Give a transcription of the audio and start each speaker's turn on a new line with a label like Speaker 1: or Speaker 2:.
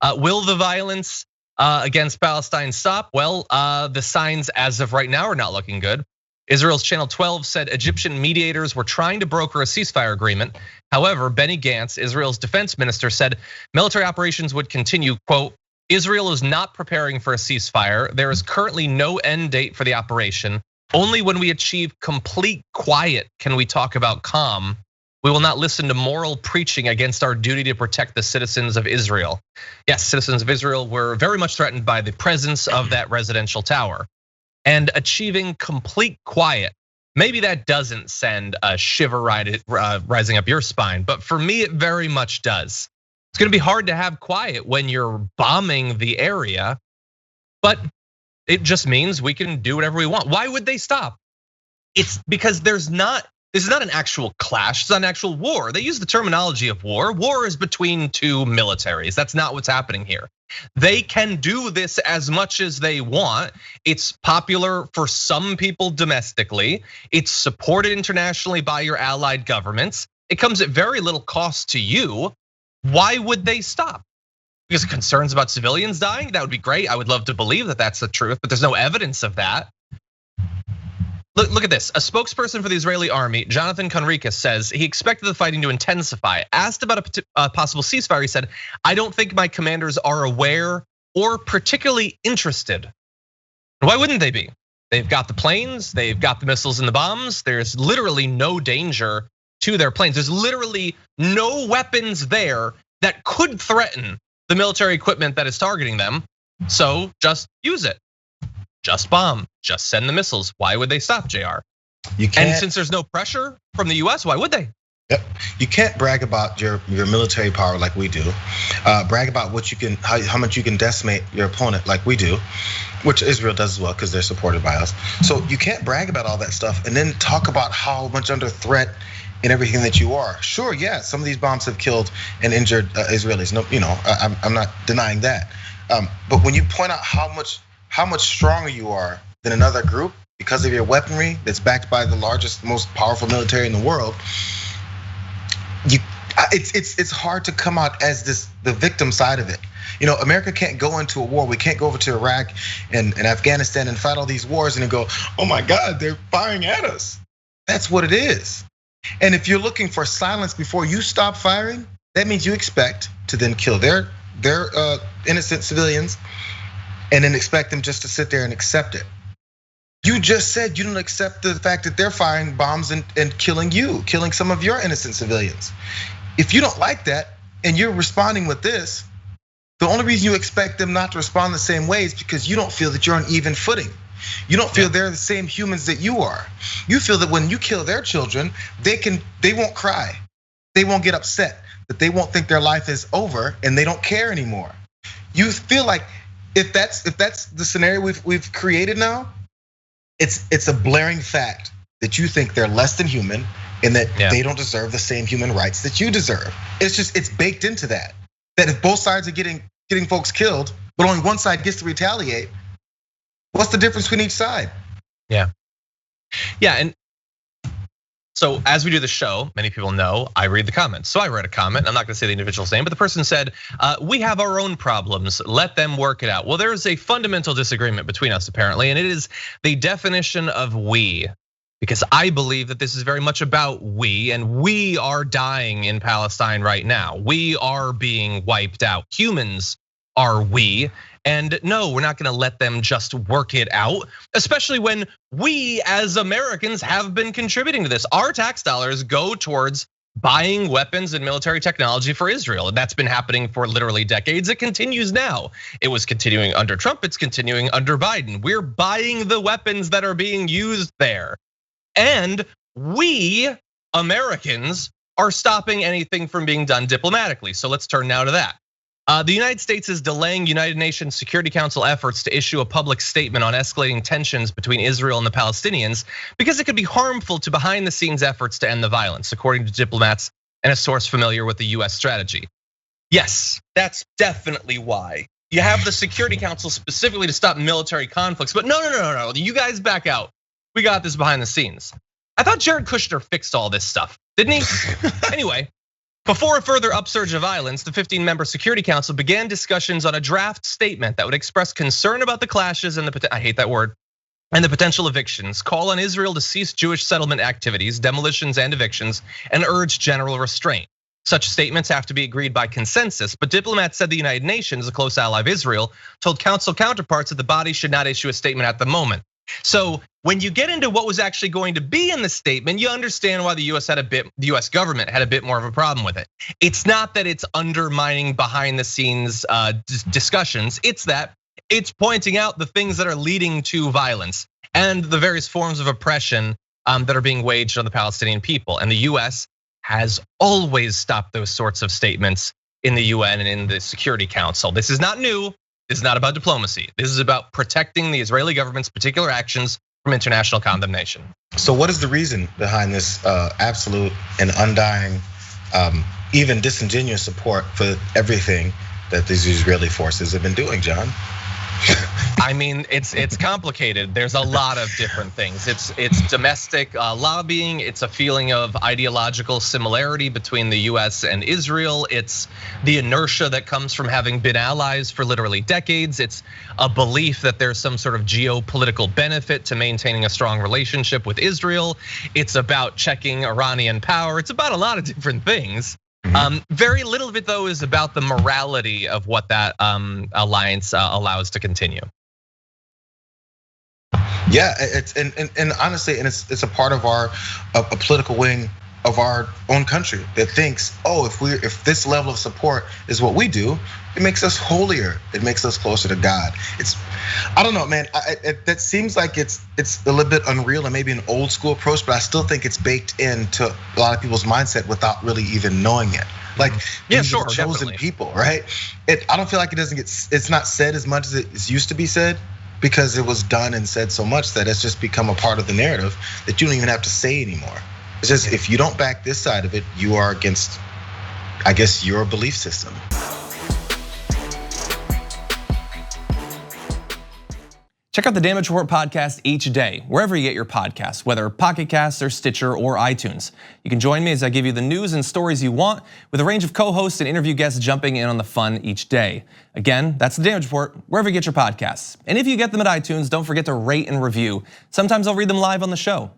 Speaker 1: Will the violence against Palestine stop? Well, the signs as of right now are not looking good. Israel's Channel 12 said Egyptian mediators were trying to broker a ceasefire agreement. However, Benny Gantz, Israel's defense minister, said military operations would continue, quote, Israel is not preparing for a ceasefire. There is currently no end date for the operation. Only when we achieve complete quiet can we talk about calm. We will not listen to moral preaching against our duty to protect the citizens of Israel. Yes, citizens of Israel were very much threatened by the presence of that residential tower. And achieving complete quiet, maybe that doesn't send a shiver rising up your spine, but for me, it very much does. It's gonna be hard to have quiet when you're bombing the area, but it just means we can do whatever we want. Why would they stop? It's because this is not an actual clash, it's not an actual war. They use the terminology of war. War is between two militaries. That's not what's happening here. They can do this as much as they want. It's popular for some people domestically. It's supported internationally by your allied governments. It comes at very little cost to you. Why would they stop? Because of concerns about civilians dying? That would be great. I would love to believe that that's the truth, but there's no evidence of that. Look at this. A spokesperson for the Israeli army, Jonathan Conricus, says he expected the fighting to intensify. Asked about a possible ceasefire, he said, I don't think my commanders are aware or particularly interested. Why wouldn't they be? They've got the planes, they've got the missiles and the bombs. There's literally no danger to their planes. There's literally no weapons there that could threaten the military equipment that is targeting them. So just use it. Just bomb, just send the missiles. Why would they stop, JR?
Speaker 2: You can't.
Speaker 1: And since there's no pressure from the US, why would they?
Speaker 2: Yep. You can't brag about your military power like we do. Brag about what you can, how much you can decimate your opponent like we do, which Israel does as well because they're supported by us. So you can't brag about all that stuff and then talk about how much under threat and everything that you are. Sure, yeah, some of these bombs have killed and injured Israelis. No, I'm not denying that. But when you point out how much stronger you are than another group because of your weaponry that's backed by the largest, most powerful military in the world, it's hard to come out as the victim side of it. America can't go into a war. We can't go over to Iraq and Afghanistan and fight all these wars and then go, oh my God, they're firing at us. That's what it is. And if you're looking for silence before you stop firing, that means you expect to then kill their innocent civilians and then expect them just to sit there and accept it. You just said you don't accept the fact that they're firing bombs and killing some of your innocent civilians. If you don't like that and you're responding with this, the only reason you expect them not to respond the same way is because you don't feel that you're on even footing. You don't feel they're the same humans that you are. You feel that when you kill their children, they won't cry, they won't get upset, that they won't think their life is over and they don't care anymore. You feel like if that's the scenario we've created now, it's a blaring fact that you think they're less than human and that they don't deserve the same human rights that you deserve. It's baked into that if both sides are getting folks killed, but only one side gets to retaliate, what's the difference between each side?
Speaker 1: Yeah, and so as we do the show, many people know I read the comments. So I read a comment, I'm not gonna say the individual's name, but the person said, we have our own problems, let them work it out. Well, there's a fundamental disagreement between us apparently, and it is the definition of we. Because I believe that this is very much about we, and we are dying in Palestine right now. We are being wiped out. Humans are we. And no, we're not gonna let them just work it out, especially when we as Americans have been contributing to this. Our tax dollars go towards buying weapons and military technology for Israel. And that's been happening for literally decades. It continues now. It was continuing under Trump, it's continuing under Biden. We're buying the weapons that are being used there. And we, Americans, are stopping anything from being done diplomatically. So let's turn now to that. The United States is delaying United Nations Security Council efforts to issue a public statement on escalating tensions between Israel and the Palestinians because it could be harmful to behind the scenes efforts to end the violence, according to diplomats and a source familiar with the US strategy. Yes, that's definitely why. You have the Security Council specifically to stop military conflicts, but no, you guys back out. We got this behind the scenes. I thought Jared Kushner fixed all this stuff, didn't he? Anyway, Before a further upsurge of violence, the 15-member Security Council began discussions on a draft statement that would express concern about the clashes and I hate that word, and the potential evictions, call on Israel to cease Jewish settlement activities, demolitions and evictions, and urge general restraint. Such statements have to be agreed by consensus, but diplomats said the United Nations, a close ally of Israel, told council counterparts that the body should not issue a statement at the moment. So when you get into what was actually going to be in the statement, you understand why the US government had a bit more of a problem with it. It's not that it's undermining behind the scenes discussions, it's that it's pointing out the things that are leading to violence and the various forms of oppression that are being waged on the Palestinian people. And the US has always stopped those sorts of statements in the UN and in the Security Council. This is not new. This is not about diplomacy. This is about protecting the Israeli government's particular actions from international condemnation.
Speaker 2: So what is the reason behind this absolute and undying, even disingenuous support for everything that these Israeli forces have been doing, John?
Speaker 1: I mean, it's complicated. There's a lot of different things. It's domestic lobbying. It's a feeling of ideological similarity between the US and Israel. It's the inertia that comes from having been allies for literally decades. It's a belief that there's some sort of geopolitical benefit to maintaining a strong relationship with Israel. It's about checking Iranian power. It's about a lot of different things. Very little of it though is about the morality of what that alliance allows to continue.
Speaker 2: Yeah, it's and honestly, and it's a part of a political wing of our own country that thinks, oh, if this level of support is what we do, it makes us holier. It makes us closer to God. I don't know, man. That seems like it's a little bit unreal and maybe an old school approach, but I still think it's baked into a lot of people's mindset without really even knowing it. Like,
Speaker 1: yeah,
Speaker 2: these
Speaker 1: sure,
Speaker 2: are chosen
Speaker 1: definitely.
Speaker 2: people, right? I don't feel like it's not said as much as it used to be said, because it was done and said so much that it's just become a part of the narrative that you don't even have to say anymore. It's just, if you don't back this side of it, you are against, I guess, your belief system.
Speaker 3: Check out the Damage Report podcast each day, wherever you get your podcasts, whether Pocket Casts or Stitcher or iTunes. You can join me as I give you the news and stories you want, with a range of co-hosts and interview guests jumping in on the fun each day. Again, that's the Damage Report, wherever you get your podcasts. And if you get them at iTunes, don't forget to rate and review. Sometimes I'll read them live on the show.